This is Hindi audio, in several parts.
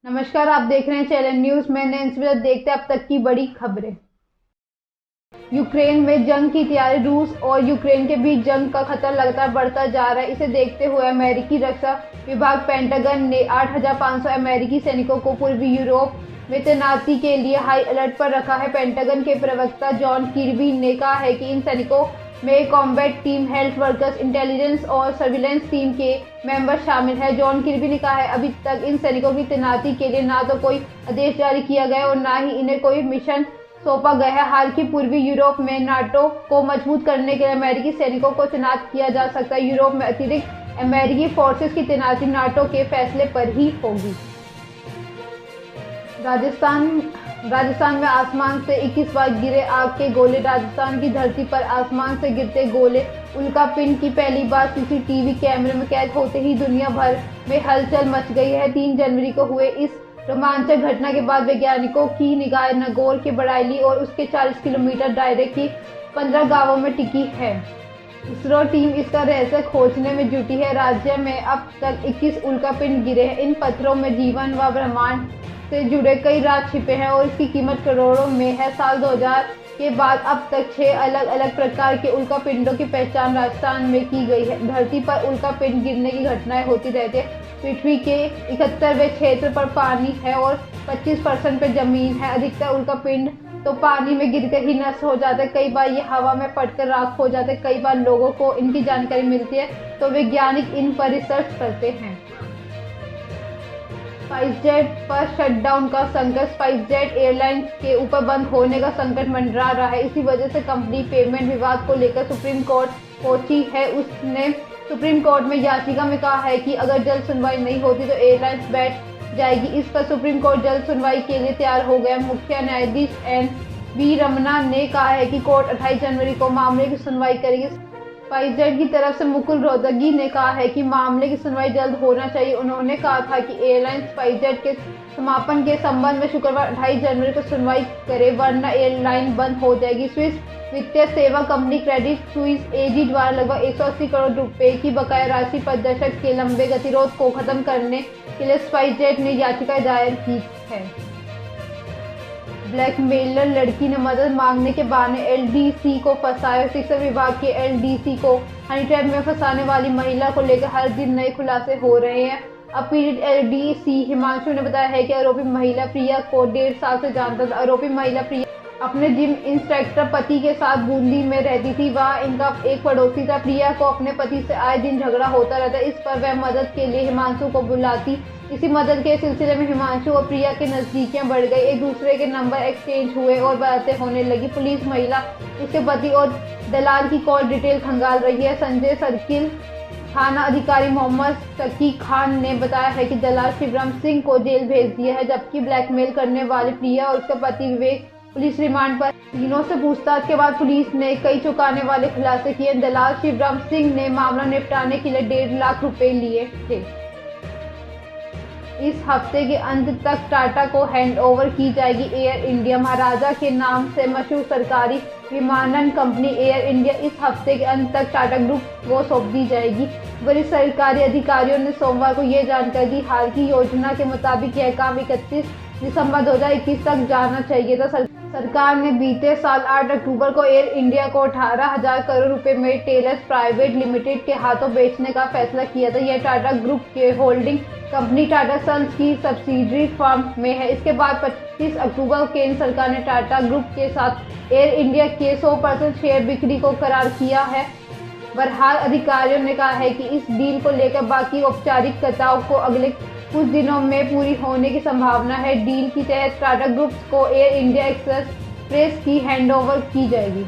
नमस्कार, आप देख रहे हैं चैनल न्यूज। मैं नैन्सी। देखते हैं अब तक की बड़ी खबरें। यूक्रेन में जंग की तैयारी। रूस और यूक्रेन के बीच जंग का खतरा लगातार बढ़ता जा रहा है। इसे देखते हुए अमेरिकी रक्षा विभाग पेंटागन ने 8,500 अमेरिकी सैनिकों को पूर्वी यूरोप में तैनाती के लिए हाई अलर्ट पर रखा है। पेंटागन के प्रवक्ता जॉन किर्बी ने कहा है कि इन सैनिकों में combat team, health workers, intelligence और सर्विलेंस टीम के मेंबर शामिल हैं। जॉन किर्बी ने कहा है, अभी तक इन सैनिकों की तैनाती के लिए ना तो कोई आदेश जारी किया गया और ना ही इन्हें कोई मिशन सौंपा गया है। हालांकि पूर्वी यूरोप में नाटो को मजबूत करने के लिए अमेरिकी सैनिकों को तैनात किया जा सकता है। यूरोप में अतिरिक्त अमेरिकी फोर्सेस की तैनाती नाटो के फैसले पर ही होगी। राजस्थान में आसमान से 21 बार गिरे आग के गोले। राजस्थान की धरती पर आसमान से गिरते गोले उल्कापिंड की पहली बार सीसीटीवी कैमरे में कैद होते ही दुनिया भर में हलचल मच गई है। 3 जनवरी को हुए इस रोमांचक घटना के बाद वैज्ञानिकों की निगाह नागौर के बड़ाइली और उसके 40 किलोमीटर दायरे की 15 गांवों में टिकी है। इसरो टीम इसका रहस्य खोजने में जुटी है। राज्य में अब तक 21 उल्कापिंड गिरे हैं। इन पत्थरों में जीवन व ब्रह्मांड से जुड़े कई राज छिपे हैं और इसकी कीमत करोड़ों में है। साल 2000 के बाद अब तक 6 अलग अलग प्रकार के उल्कापिंडों की पहचान राजस्थान में की गई है। धरती पर उल्कापिंड गिरने की घटनाएं होती रहती है। पृथ्वी के 71वें क्षेत्र पर पानी है और 25% पे जमीन है। अधिकतर उल्कापिंड तो पानी में गिरकर ही नष्ट हो जाते हैं। कई बार ये हवा में फटकर राख हो जाते हैं। कई बार लोगों को इनकी जानकारी मिलती है तो वैज्ञानिक इन पर रिसर्च करते हैं। स्पाइसजेट पर शटडाउन का संकट। स्पाइसजेट एयरलाइंस के ऊपर बंद होने का संकट मंडरा रहा है। इसी वजह से कंपनी पेमेंट विवाद को लेकर सुप्रीम कोर्ट पहुंची है। उसने सुप्रीम कोर्ट में याचिका में कहा है कि अगर जल्द सुनवाई नहीं होती तो एयरलाइंस बैठ जाएगी। इस पर सुप्रीम कोर्ट जल्द सुनवाई के लिए तैयार हो गया। मुख्य न्यायाधीश एन.वी. रमन्ना ने कहा है कि कोर्ट 28 जनवरी को मामले की सुनवाई करेगी। स्पाइसजेट की तरफ से मुकुल रोहतगी ने कहा है कि मामले की सुनवाई जल्द होना चाहिए। उन्होंने कहा था कि एयरलाइन स्पाइसजेट के समापन के संबंध में शुक्रवार 28 जनवरी को सुनवाई करे, वरना एयरलाइन बंद हो जाएगी। स्विस वित्तीय सेवा कंपनी क्रेडिट स्विस एजी द्वारा लगभग 180 करोड़ रुपए की बकाया राशि पर दशक के लंबे गतिरोध को खत्म करने के लिए स्पाइसजेट ने याचिका दायर की है। ब्लैकमेलर लड़की ने मदद मांगने के बहाने एलडीसी को फंसाया। शिक्षा विभाग के एलडीसी को हनी ट्रैप में फंसाने वाली महिला को लेकर हर दिन नए खुलासे हो रहे हैं। अब पीड़ित एलडीसी हिमांशु ने बताया है कि आरोपी महिला प्रिया को 1.5 साल से जानता था। आरोपी महिला प्रिया अपने जिम इंस्ट्रक्टर पति के साथ बूंदी में रहती थी। वह इनका एक पड़ोसी था। प्रिया को अपने पति से आए दिन झगड़ा होता रहता। इस पर वह मदद के लिए हिमांशु को बुलाती। इसी मदद के सिलसिले में हिमांशु और प्रिया के नजदीकियां बढ़ गई। एक दूसरे के नंबर एक्सचेंज हुए और बातें होने लगी। पुलिस महिला, उसके पति और दलाल की कॉल डिटेल खंगाल रही है। संजय सर्किल थाना अधिकारी मोहम्मद सकी खान ने बताया है कि दलाल शिवराम सिंह को जेल भेज दिया है, जबकि ब्लैकमेल करने वाले प्रिया और उसका पति विवेक पुलिस रिमांड पर। तीनों से पूछताछ के बाद पुलिस ने कई चौंकाने वाले खुलासे किए। दलाल शिवराम सिंह ने मामला निपटाने के लिए 1.5 लाख रुपए लिए थे। इस हफ्ते के अंत तक टाटा को हैंडओवर की जाएगी एयर इंडिया। महाराजा के नाम से मशहूर सरकारी विमानन कंपनी एयर इंडिया इस हफ्ते के अंत तक टाटा ग्रुप को सौंप दी जाएगी। वरिष्ठ सरकारी अधिकारियों ने सोमवार को यह जानकारी दी। हाल की योजना के मुताबिक यह काम 31 दिसंबर 2021 तक जाना चाहिए था। सरकार ने बीते साल 8 अक्टूबर को एयर इंडिया को 18,000 करोड़ रुपए में टेलर्स प्राइवेट लिमिटेड के हाथों बेचने का फैसला किया था। यह टाटा ग्रुप के होल्डिंग कंपनी टाटा सन्स की सब्सिडरी फर्म में है। इसके बाद 25 अक्टूबर को केंद्र सरकार ने टाटा ग्रुप के साथ एयर इंडिया के 100% शेयर बिक्री को करार किया है। बहरहाल अधिकारियों ने कहा है कि इस डील को लेकर बाकी औपचारिकताओं को अगले कुछ दिनों में पूरी होने की संभावना है। डील के तहत टाटा ग्रुप को एयर इंडिया एक्सप्रेस की हैंडओवर की जाएगी।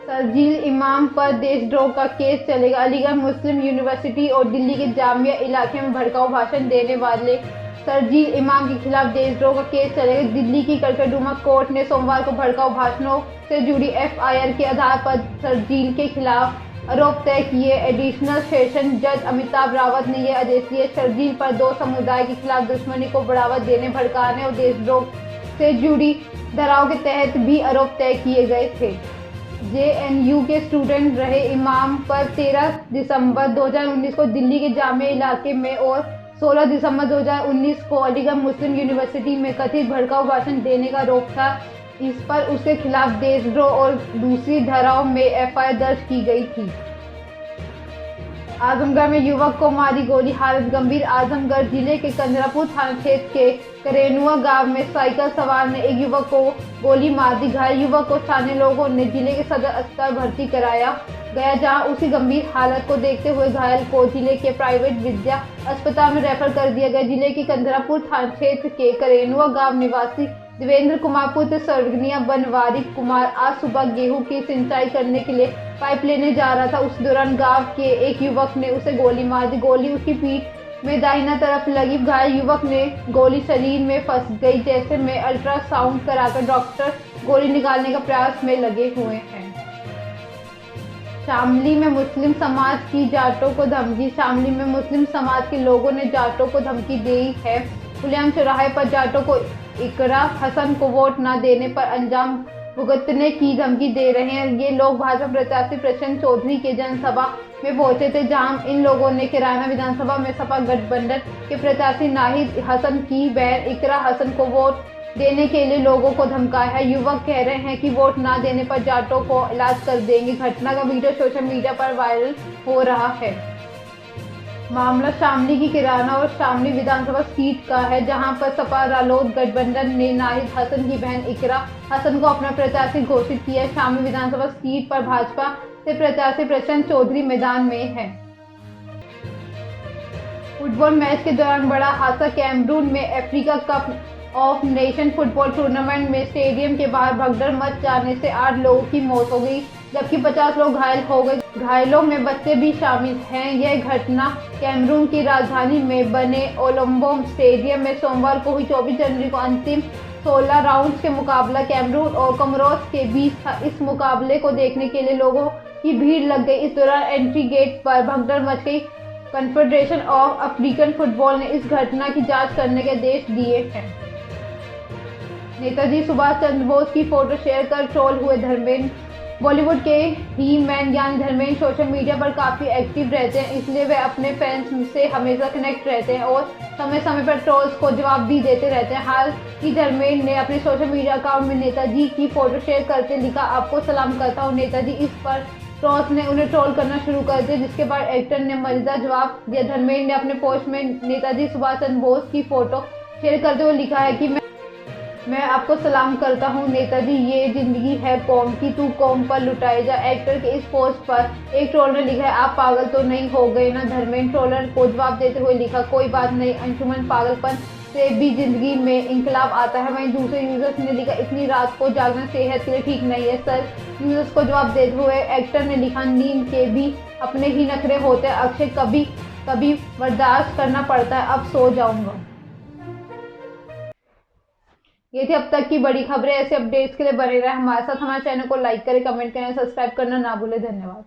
शरजील इमाम पर देशद्रोह का केस चलेगा। अलीगढ़ मुस्लिम यूनिवर्सिटी और दिल्ली के जामिया इलाके में भड़काऊ भाषण देने वाले शरजील इमाम के खिलाफ देशद्रोह का केस चलेगा। दिल्ली की कड़कड़डूमा कोर्ट ने सोमवार को भड़काऊ भाषणों से जुड़ी एफआईआर के आधार पर शरजील के खिलाफ आरोप तय किए। एडिशनल सेशन जज अमिताभ रावत ने यह आदेश दिए। शरजील पर 2 समुदाय के खिलाफ दुश्मनी को बढ़ावा देने, भड़काने और देशद्रोह से जुड़ी धाराओं के तहत भी आरोप तय किए गए थे। जेएनयू के स्टूडेंट रहे इमाम पर 13 दिसंबर 2019 को दिल्ली के जामिया इलाके में और 16 दिसंबर 2019 को अलीगढ़ मुस्लिम यूनिवर्सिटी में कथित भड़काऊ भाषण देने का आरोप था। इस पर उसके खिलाफ देशद्रोह और दूसरी धाराओं में एफआईआर दर्ज की गई थी। आजमगढ़ में युवक को मारी गोली, हालत गंभीर। आजमगढ़ जिले के कंजरापुर थाना क्षेत्र के करेनुआ गांव में साइकिल सवार ने एक युवक को गोली मार दी। घायल युवक को स्थानीय लोगों ने जिले के सदर अस्पताल भर्ती कराया गया, जहां उसकी गंभीर हालत को देखते हुए घायल को जिले के प्राइवेट विद्या अस्पताल में रेफर कर दिया गया। जिले के कंजरापुर थाना क्षेत्र के करेनुआ गाँव निवासी देवेंद्र कुमार पुत्र स्वर्गीय बनवारी कुमार आज सुबह गेहूं की सिंचाई करने के लिए पाइप लेने जा रहा था। उस दौरान गांव के एक युवक ने उसे गोली मार दी। गोली उसकी पीठ में दाहिना तरफ लगी। घायल युवक ने गोली शरीर में फंस गई। जैसे में अल्ट्रासाउंड कराकर डॉक्टर गोली निकालने का प्रयास में लगे हुए हैं। शामली में मुस्लिम समाज की जाटों को धमकी। शामली में मुस्लिम समाज के लोगों ने जाटों को धमकी दी है। खुलेआम चौराहे पर जाटों को इकरा हसन को वोट न देने पर अंजाम भुगतने की धमकी दे रहे हैं। ये लोग भाजपा प्रत्याशी प्रशांत चौधरी के जनसभा में पहुंचे थे, जहां इन लोगों ने किराना विधानसभा में सपा गठबंधन के प्रत्याशी नाहिद हसन की बहन इकरा हसन को वोट देने के लिए लोगों को धमकाया है। युवक कह रहे हैं कि वोट न देने पर जाटों को इलाज कर देंगे। घटना का वीडियो सोशल मीडिया पर वायरल हो रहा है। मामला शामली की किराना और शामली विधानसभा सीट का है, जहां पर सपा रालोद गठबंधन ने नाहिद हसन की बहन इकरा हसन को अपना प्रत्याशी घोषित किया है। शामली विधानसभा सीट पर भाजपा से प्रत्याशी प्रशांत चौधरी मैदान में है। फुटबॉल मैच के दौरान बड़ा हादसा। कैमरून में Africa cup of nation football tournament में स्टेडियम के बाहर भगदड़ मच जाने से 8 लोगों की मौत हो गई, जबकि 50 लोग घायल हो गए। घायलों में बच्चे भी शामिल हैं। यह घटना कैमरून की राजधानी में बने ओलंबो स्टेडियम में सोमवार को हुई। 24 जनवरी को अंतिम 16 राउंड्स के मुकाबला कैमरून और कमरोस के बीच था। इस मुकाबले को देखने के लिए लोगों की भीड़ लग गई। इस दौरान एंट्री गेट पर भगदड़ मच गई। कन्फेडरेशन ऑफ अफ्रीकन फुटबॉल ने इस घटना की जांच करने के आदेश दिए हैं। नेताजी सुभाष चंद्र बोस की फोटो शेयर कर ट्रोल हुए धर्मेंद्र। बॉलीवुड के ही मैन यानी धर्मेंद्र सोशल मीडिया पर काफ़ी एक्टिव रहते हैं, इसलिए वे अपने फैंस से हमेशा कनेक्ट रहते हैं और समय समय पर ट्रोल्स को जवाब भी देते रहते हैं। हाल ही धर्मेंद्र ने अपने सोशल मीडिया अकाउंट में नेताजी की फोटो शेयर करते लिखा, आपको सलाम करता हूँ नेताजी। इस पर ट्रोल्स ने उन्हें ट्रोल करना शुरू कर दिया, जिसके बाद एक्टर ने मजेदार जवाब दिया। धर्मेंद्र ने अपने पोस्ट में नेताजी सुभाष चंद्र बोस की फोटो शेयर करते हुए लिखा है कि मैं आपको सलाम करता हूँ नेताजी, ये जिंदगी है कौम की, तू कौम पर लुटाए जा। एक्टर के इस पोस्ट पर एक ट्रोलर ने लिखा है, आप पागल तो नहीं हो गए ना। धर्मेंद्र ट्रोलर को जवाब देते हुए लिखा, कोई बात नहीं अंशुमन, पागलपन से भी जिंदगी में इंकलाब आता है। वहीं दूसरे यूजर्स ने लिखा, इतनी रात को जागना सेहत के लिए ठीक नहीं है सर। यूजर्स को जवाब देते हुए एक्टर ने लिखा, नींद के भी अपने ही नखरे होते हैं अक्षय, कभी कभी बर्दाश्त करना पड़ता है, अब सो जाऊंगा। ये थी अब तक की बड़ी खबरें। ऐसे अपडेट्स के लिए बने रहे हमारे साथ। हमारे चैनल को लाइक करें, कमेंट करें, सब्सक्राइब करना ना भूलें। धन्यवाद।